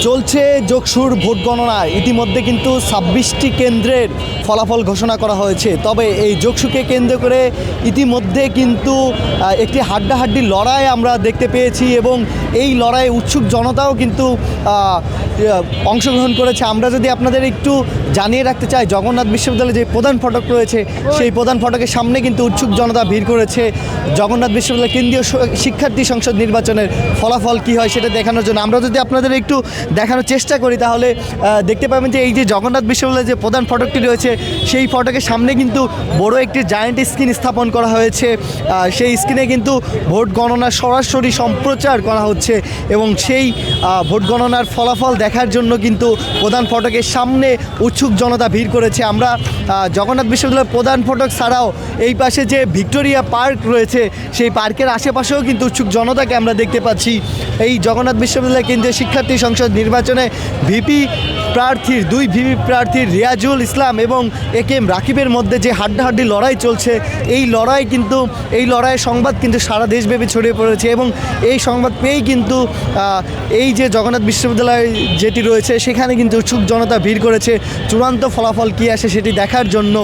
চলছে যোগসুর ভোট গণনা। ইতিমধ্যে কিন্তু 26টি কেন্দ্রের ফলাফল ঘোষণা করা হয়েছে। তবে এই যোগসুকে কেন্দ্র করে ইতিমধ্যে কিন্তু একটি হাড্ডাহাড্ডি লড়াই আমরা দেখতে পেয়েছি এবং এই লড়াইয়ে উৎসুক জনতাও কিন্তু অংশগ্রহণ করেছে। আমরা যদি আপনাদের একটু জানিয়ে রাখতে চাই, জগন্নাথ বিশ্ববিদ্যালয়ে যে প্রধান ফটক রয়েছে সেই প্রধান ফটকের সামনে কিন্তু উৎসুক জনতা ভিড় করেছে জগন্নাথ বিশ্ববিদ্যালয় কেন্দ্রীয় শিক্ষার্থী সংসদ নির্বাচনের ফলাফল কী হয় সেটা দেখানোর জন্য। আমরা যদি আপনাদের একটু দেখানোর চেষ্টা করি তাহলে দেখতে পাবেন যে এই যে জগন্নাথ বিশ্ববিদ্যালয়ের যে প্রধান ফটকটি রয়েছে সেই ফটকের সামনে কিন্তু বড় একটি জায়ান্ট স্ক্রিন স্থাপন করা হয়েছে। সেই স্ক্রিনে কিন্তু ভোট গণনা সরাসরি সম্প্রচার করা হচ্ছে এবং সেই ভোট গণনার ফলাফল দেখার জন্য কিন্তু প্রধান ফটকের সামনে উৎসুক জনতা ভিড় করেছে। আমরা জগন্নাথ বিশ্ববিদ্যালয়ের প্রধান ফটক ছাড়াও এই পাশে যে ভিক্টোরিয়া পার্ক রয়েছে সেই পার্কের আশেপাশেও কিন্তু উৎসুক জনতাকে আমরা দেখতে পাচ্ছি। এই জগন্নাথ বিশ্ববিদ্যালয় কেন্দ্রীয় শিক্ষার্থী সংসদ নির্বাচনে দুই ভিপি প্রার্থীর রিয়াজুল ইসলাম এবং একেএম রাকিবের মধ্যে যে হাড্ডাহাড্ডি লড়াই চলছে, এই লড়াইয়ের সংবাদ কিন্তু সারা দেশব্যাপী ছড়িয়ে পড়েছে এবং এই সংবাদ পেয়েই কিন্তু এই যে জগন্নাথ বিশ্ববিদ্যালয় যেটি রয়েছে সেখানে কিন্তু উৎসুক জনতা ভিড় করেছে চূড়ান্ত ফলাফল কী আসে সেটি দেখার জন্য।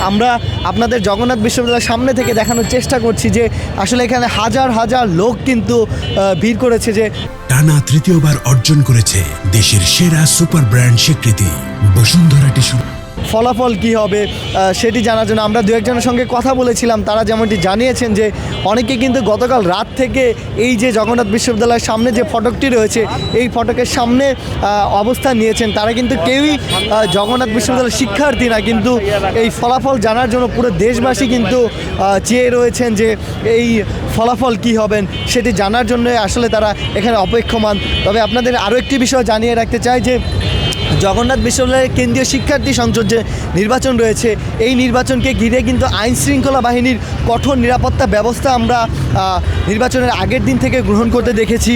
আমরা আপনাদের জগন্নাথ বিশ্ববিদ্যালয়ের সামনে থেকে দেখানোর চেষ্টা করছি যে আসলে এখানে হাজার হাজার লোক কিন্তু ভিড় করেছে। যে টানা তৃতীয়বার অর্জন করেছে দেশের সেরা সুপার ব্র্যান্ড স্বীকৃতি বসুন্ধরা টিস্যু। ফলাফল কী হবে সেটি জানার জন্য আমরা দু একজনের সঙ্গে কথা বলেছিলাম। তারা যেমনটি জানিয়েছেন যে অনেকে কিন্তু গতকাল রাত থেকে এই যে জগন্নাথ বিশ্ববিদ্যালয়ের সামনে যে ফটকটি রয়েছে এই ফটকের সামনে অবস্থান নিয়েছেন। তারা কিন্তু কেউই জগন্নাথ বিশ্ববিদ্যালয়ের শিক্ষার্থী না, কিন্তু এই ফলাফল জানার জন্য পুরো দেশবাসী কিন্তু চেয়ে রয়েছেন যে এই ফলাফল কী হবেন সেটি জানার জন্য আসলে তারা এখানে অপেক্ষমান। তবে আপনাদের আরও একটি বিষয় জানিয়ে রাখতে চাই যে জগন্নাথ বিশ্ববিদ্যালয়ের কেন্দ্রীয় শিক্ষার্থী সংসদ যে নির্বাচন রয়েছে এই নির্বাচনকে ঘিরে কিন্তু আইন শৃঙ্খলা বাহিনীর কঠোর নিরাপত্তা ব্যবস্থা আমরা নির্বাচনের আগের দিন থেকে গ্রহণ করতে দেখেছি।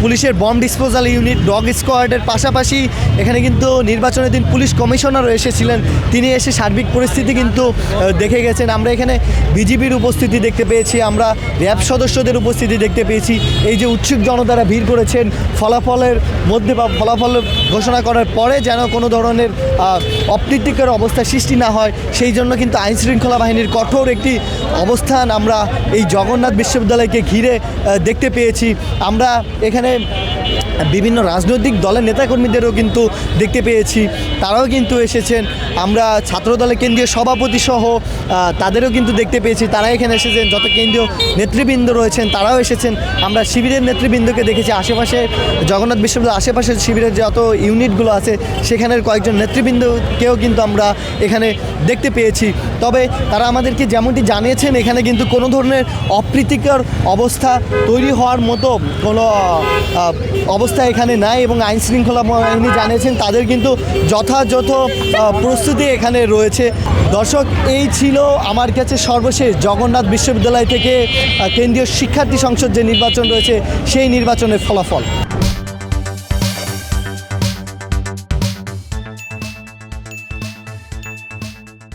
পুলিশের বম ডিসপোজাল ইউনিট, ডগ স্কোয়াডের পাশাপাশি এখানে কিন্তু নির্বাচনের দিন পুলিশ কমিশনারও এসেছিলেন, তিনি এসে সার্বিক পরিস্থিতি কিন্তু দেখে গেছেন। আমরা এখানে বিজিবির উপস্থিতি দেখতে পেয়েছি, আমরা র্যাব সদস্যদের উপস্থিতি দেখতে পেয়েছি। এই যে উৎসুক জনতারা ভিড় করেছেন ফলাফলের মধ্যে বা ফলাফল ঘোষণা করার পরে যেন কোনো ধরনের অপ্রীতিকর অবস্থা সৃষ্টি না হয় সেই জন্য কিন্তু আইনশৃঙ্খলা বাহিনীর কঠোর একটি অবস্থান আমরা এই জগন্নাথ বিশ্ববিদ্যালয়কে ঘিরে দেখতে পেয়েছি। আমরা এখানে বিভিন্ন রাজনৈতিক দলের নেতাকর্মীদেরও কিন্তু দেখতে পেয়েছি, তারাও কিন্তু এসেছেন। আমরা ছাত্রদলের কেন্দ্রীয় সভাপতি সহ তাদেরও কিন্তু দেখতে পেয়েছি, তারা এখানে এসেছেন। যত কেন্দ্রীয় নেতৃবৃন্দ রয়েছেন তারাও এসেছেন। আমরা শিবিরের নেতৃবৃন্দকে দেখেছি, আশেপাশে জগন্নাথ বিশ্ববিদ্যালয়ের আশেপাশের শিবিরের যত ইউনিটগুলো আছে সেখানের কয়েকজন নেতৃবৃন্দকেও কিন্তু আমরা এখানে দেখতে পেয়েছি। তবে তারা আমাদেরকে যেমনটি জানিয়েছেন এখানে কিন্তু কোনো ধরনের অপ্রীতিকর অবস্থা তৈরি হওয়ার মতো কোনো অবস্থা এখানে নাই এবং আইন শৃঙ্খলা বাহিনী জানিয়েছেন তাদের কিন্তু যথাযথ প্রস্তুতি এখানে রয়েছে। দর্শক, এই ছিল আমার কাছে সর্বশেষ জগন্নাথ বিশ্ববিদ্যালয় থেকে কেন্দ্রীয় শিক্ষার্থী সংসদ যে নির্বাচন রয়েছে সেই নির্বাচনের ফলাফল।